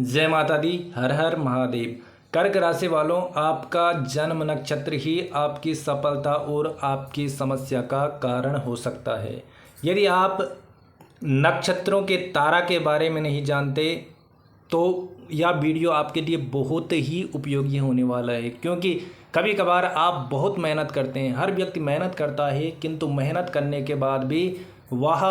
जय माता दी, हर हर महादेव। कर्क राशि वालों, आपका जन्म नक्षत्र ही आपकी सफलता और आपकी समस्या का कारण हो सकता है। यदि आप नक्षत्रों के तारा के बारे में नहीं जानते तो यह वीडियो आपके लिए बहुत ही उपयोगी होने वाला है, क्योंकि कभी कभार आप बहुत मेहनत करते हैं। हर व्यक्ति मेहनत करता है, किंतु मेहनत करने के बाद भी वह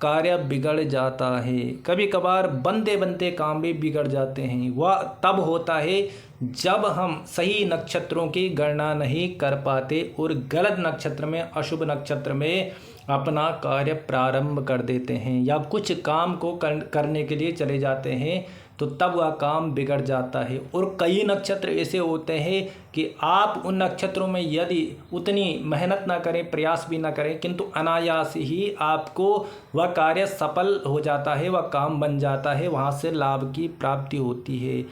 कार्य बिगड़ जाता है। कभी कभार बनते बनते काम भी बिगड़ जाते हैं। वह तब होता है जब हम सही नक्षत्रों की गणना नहीं कर पाते और गलत नक्षत्र में, अशुभ नक्षत्र में अपना कार्य प्रारंभ कर देते हैं या कुछ काम को करने के लिए चले जाते हैं, तो तब वह काम बिगड़ जाता है। और कई नक्षत्र ऐसे होते हैं कि आप उन नक्षत्रों में यदि उतनी मेहनत ना करें, प्रयास भी ना करें, किंतु अनायास ही आपको वह कार्य सफल हो जाता है, वह काम बन जाता है, वहाँ से लाभ की प्राप्ति होती है।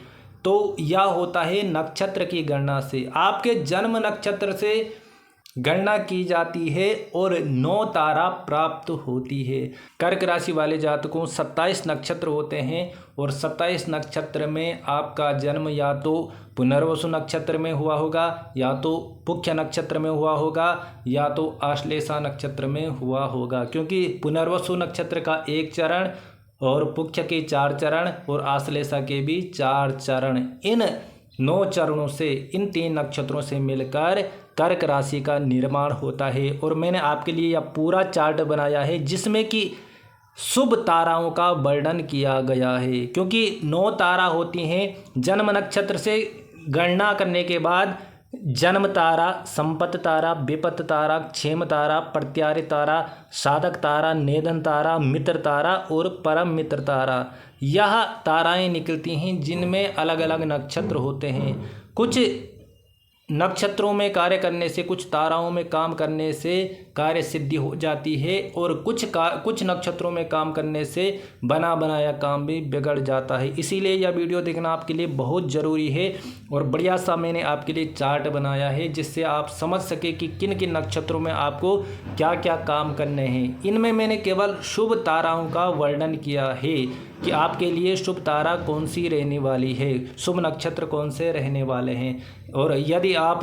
तो यह होता है नक्षत्र की गणना से। आपके जन्म नक्षत्र से गणना की जाती है और 9 तारा प्राप्त होती है। कर्क राशि वाले जातकों 27 नक्षत्र होते हैं और 27 नक्षत्र में आपका जन्म या तो पुनर्वसु नक्षत्र में हुआ होगा, या तो पुख्य नक्षत्र में हुआ होगा, या तो आश्लेषा नक्षत्र में हुआ होगा। क्योंकि पुनर्वसु नक्षत्र का 1 चरण और पुख्य के 4 चरण और आश्लेषा के भी 4 चरण, इन 9 चरणों से, इन 3 नक्षत्रों से मिलकर कर्क राशि का निर्माण होता है। और मैंने आपके लिए यह पूरा चार्ट बनाया है जिसमें कि शुभ ताराओं का वर्णन किया गया है। क्योंकि 9 तारा होती हैं। जन्म नक्षत्र से गणना करने के बाद जन्म तारा, संपत्त तारा, विपत्त तारा, क्षेम तारा, प्रत्यार्य तारा, साधक तारा, नेदन तारा, मित्र तारा और परम मित्र तारा, यह ताराएं निकलती हैं जिनमें अलग अलग नक्षत्र होते हैं। कुछ नक्षत्रों में कार्य करने से, कुछ ताराओं में काम करने से कार्य सिद्धि हो जाती है और कुछ नक्षत्रों में काम करने से बना बनाया काम भी बिगड़ जाता है। इसीलिए यह वीडियो देखना आपके लिए बहुत ज़रूरी है और बढ़िया सा मैंने आपके लिए चार्ट बनाया है जिससे आप समझ सके कि किन किन नक्षत्रों में आपको क्या क्या काम करने हैं। इनमें मैंने केवल शुभ ताराओं का वर्णन किया है कि आपके लिए शुभ तारा कौन सी रहने वाली है, शुभ नक्षत्र कौन से रहने वाले हैं। और यदि आप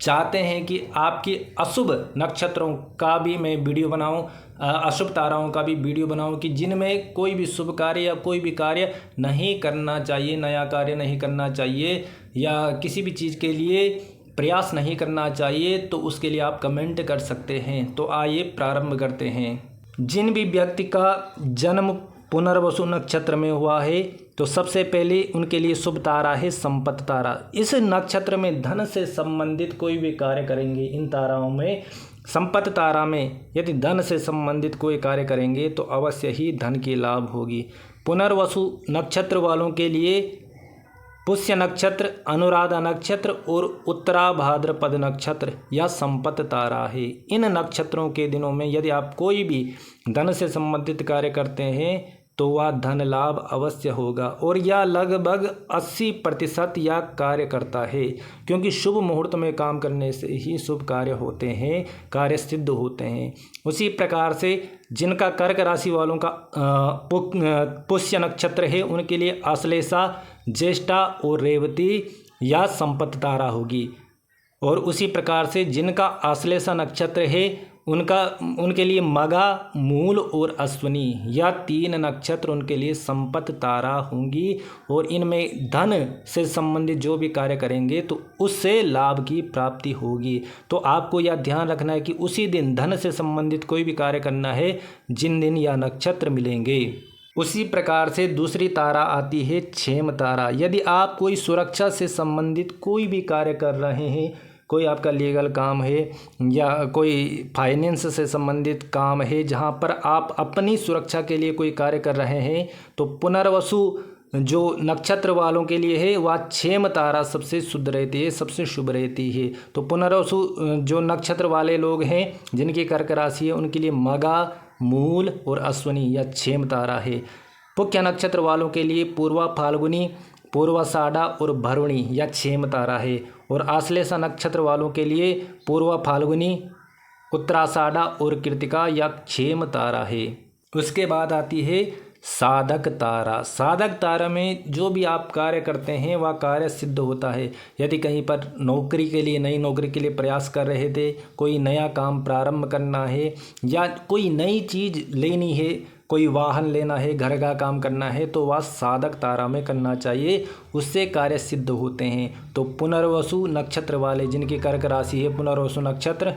चाहते हैं कि आपकी अशुभ नक्षत्रों का भी मैं वीडियो बनाऊं, अशुभ ताराओं का भी वीडियो बनाऊं कि जिनमें कोई भी शुभ कार्य या कोई भी कार्य नहीं करना चाहिए, नया कार्य नहीं करना चाहिए या किसी भी चीज़ के लिए प्रयास नहीं करना चाहिए, तो उसके लिए आप कमेंट कर सकते हैं। तो आइए प्रारंभ करते हैं। जिन भी व्यक्ति का जन्म पुनर्वसु नक्षत्र में हुआ है तो सबसे पहले उनके लिए शुभ तारा है संपत्त तारा। इस नक्षत्र में धन से संबंधित कोई भी कार्य करेंगे, इन ताराओं में संपत्त तारा में यदि धन से संबंधित कोई कार्य करेंगे तो अवश्य ही धन की लाभ होगी। पुनर्वसु नक्षत्र वालों के लिए पुष्य नक्षत्र, अनुराधा नक्षत्र और उत्तरा भाद्रपद नक्षत्र या संपत्त तारा है। इन नक्षत्रों के दिनों में यदि आप कोई भी धन से संबंधित कार्य करते हैं तो वह धन लाभ अवश्य होगा और यह लगभग 80% यह कार्य करता है, क्योंकि शुभ मुहूर्त में काम करने से ही शुभ कार्य होते हैं, कार्य सिद्ध होते हैं। उसी प्रकार से जिनका कर्क राशि वालों का पुष्य नक्षत्र है उनके लिए आश्लेषा, ज्येष्ठा और रेवती या संपत्त तारा होगी। और उसी प्रकार से जिनका आश्लेषा नक्षत्र है उनके लिए मघा, मूल और अश्विनी, यह 3 नक्षत्र उनके लिए संपत्त तारा होंगी। और इनमें धन से संबंधित जो भी कार्य करेंगे तो उससे लाभ की प्राप्ति होगी। तो आपको यह ध्यान रखना है कि उसी दिन धन से संबंधित कोई भी कार्य करना है जिन दिन यह नक्षत्र मिलेंगे। उसी प्रकार से दूसरी तारा आती है क्षेम तारा। यदि आप कोई सुरक्षा से संबंधित कोई भी कार्य कर रहे हैं, कोई आपका लीगल काम है या कोई फाइनेंस से संबंधित काम है जहां पर आप अपनी सुरक्षा के लिए कोई कार्य कर रहे हैं, तो पुनर्वसु जो नक्षत्र वालों के लिए है वह क्षेम तारा सबसे शुद्ध रहती है, सबसे शुभ रहती है। तो पुनर्वसु जो नक्षत्र वाले लोग हैं जिनकी कर्क राशि है उनके लिए मघा, मूल और अश्विनी या क्षेम तारा है। पुख्य नक्षत्र वालों के लिए पूर्वा फाल्गुनी, पूर्वाषाढ़ा और भरुणी या क्षेम तारा है। और आश्लेषा नक्षत्र वालों के लिए पूर्वा फाल्गुनी, उत्तराषाढ़ा और कृतिका या क्षेम तारा है। उसके बाद आती है साधक तारा। साधक तारा में जो भी आप कार्य करते हैं वह कार्य सिद्ध होता है। यदि कहीं पर नौकरी के लिए, नई नौकरी के लिए प्रयास कर रहे थे, कोई नया काम प्रारंभ करना है या कोई नई चीज़ लेनी है, कोई वाहन लेना है, घर का काम करना है, तो वह साधक तारा में करना चाहिए, उससे कार्य सिद्ध होते हैं। तो पुनर्वसु नक्षत्र वाले जिनकी कर्क राशि है पुनर्वसु नक्षत्र,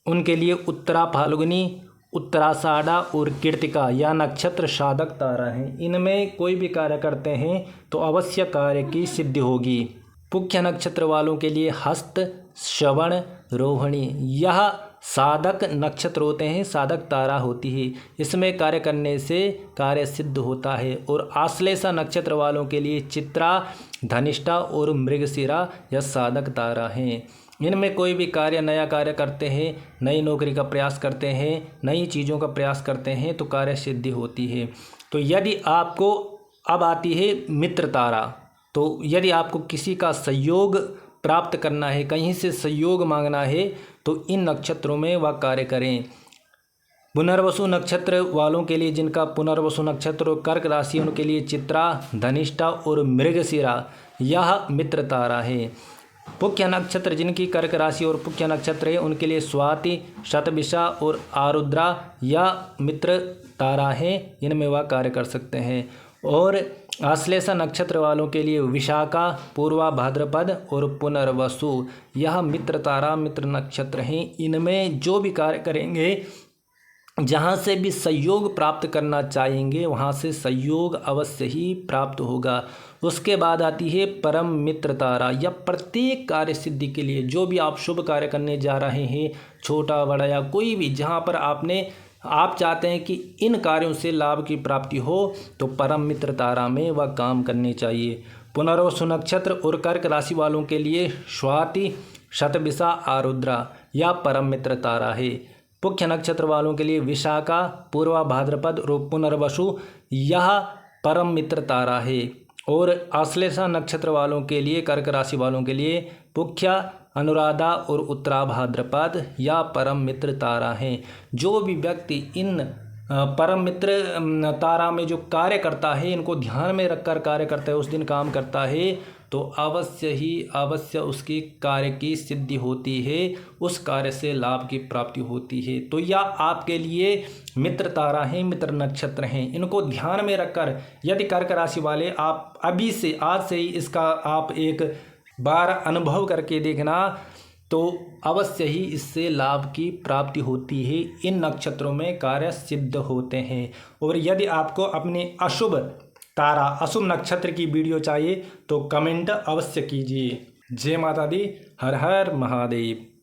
उनके लिए उत्तरा फाल्गुनी, उत्तराषाढ़ा और कृत्तिका यह नक्षत्र साधक तारा हैं। इनमें कोई भी कार्य करते हैं तो अवश्य कार्य की सिद्धि होगी। पुख्य नक्षत्र वालों के लिए हस्त, श्रवण, रोहिणी यह साधक नक्षत्र होते हैं, साधक तारा होती है, इसमें कार्य करने से कार्य सिद्ध होता है। और आश्लेषा नक्षत्र वालों के लिए चित्रा, धनिष्ठा और मृगशिरा यह साधक तारा हैं। इनमें कोई भी कार्य, नया कार्य करते हैं, नई नौकरी का प्रयास करते हैं, नई चीज़ों का प्रयास करते हैं तो कार्य सिद्धि होती है। तो यदि आपको अब आती है मित्र तारा, तो यदि आपको किसी का सहयोग प्राप्त करना है, कहीं से सहयोग मांगना है, तो इन नक्षत्रों में वह कार्य करें। पुनर्वसु नक्षत्र वालों के लिए, जिनका पुनर्वसु नक्षत्र और कर्क राशि, उनके लिए चित्रा, धनिष्ठा और मृगशिरा यह मित्र तारा है। पुख्य नक्षत्र जिनकी कर्क राशि और पुख्य नक्षत्र है, उनके लिए स्वाति, शतभिषा और आरुद्रा यह मित्र तारा है, इनमें वह कार्य कर सकते हैं। और आश्लेषा नक्षत्र वालों के लिए विशाखा, पूर्वा भाद्रपद और पुनर्वसु यह मित्र तारा, मित्र नक्षत्र हैं। इनमें जो भी कार्य करेंगे, जहाँ से भी सहयोग प्राप्त करना चाहेंगे, वहाँ से सहयोग अवश्य ही प्राप्त होगा। उसके बाद आती है परम मित्र तारा। यह प्रत्येक कार्य सिद्धि के लिए, जो भी आप शुभ कार्य करने जा रहे हैं, छोटा बड़ा या कोई भी, जहाँ पर आप चाहते हैं कि इन कार्यों से लाभ की प्राप्ति हो, तो परम मित्र तारा में वह काम करने चाहिए। पुनर्वसु नक्षत्र और कर्क राशि वालों के लिए स्वाति, शतभिषा, आरुद्रा या परम मित्र तारा है। पुख्य नक्षत्र वालों के लिए विशाखा, पूर्वा भाद्रपद और पुनर्वसु यह परम मित्र तारा है। और आश्लेषा नक्षत्र वालों के लिए, कर्क राशि वालों के लिए पुख्या, अनुराधा और उत्तरा भाद्रपद या परम मित्र तारा हैं। जो भी व्यक्ति इन परम मित्र तारा में जो कार्य करता है, इनको ध्यान में रखकर कार्य करता है, उस दिन काम करता है, तो अवश्य ही अवश्य उसकी कार्य की सिद्धि होती है, उस कार्य से लाभ की प्राप्ति होती है। तो यह आपके लिए मित्र तारा हैं, मित्र नक्षत्र हैं। इनको ध्यान में रखकर यदि कर्क राशि वाले आप अभी से, आज से ही इसका आप एक बार अनुभव करके देखना, तो अवश्य ही इससे लाभ की प्राप्ति होती है। इन नक्षत्रों में कार्य सिद्ध होते हैं। और यदि आपको अपने अशुभ तारा, अशुभ नक्षत्र की वीडियो चाहिए तो कमेंट अवश्य कीजिए। जय माता दी, हर हर महादेव।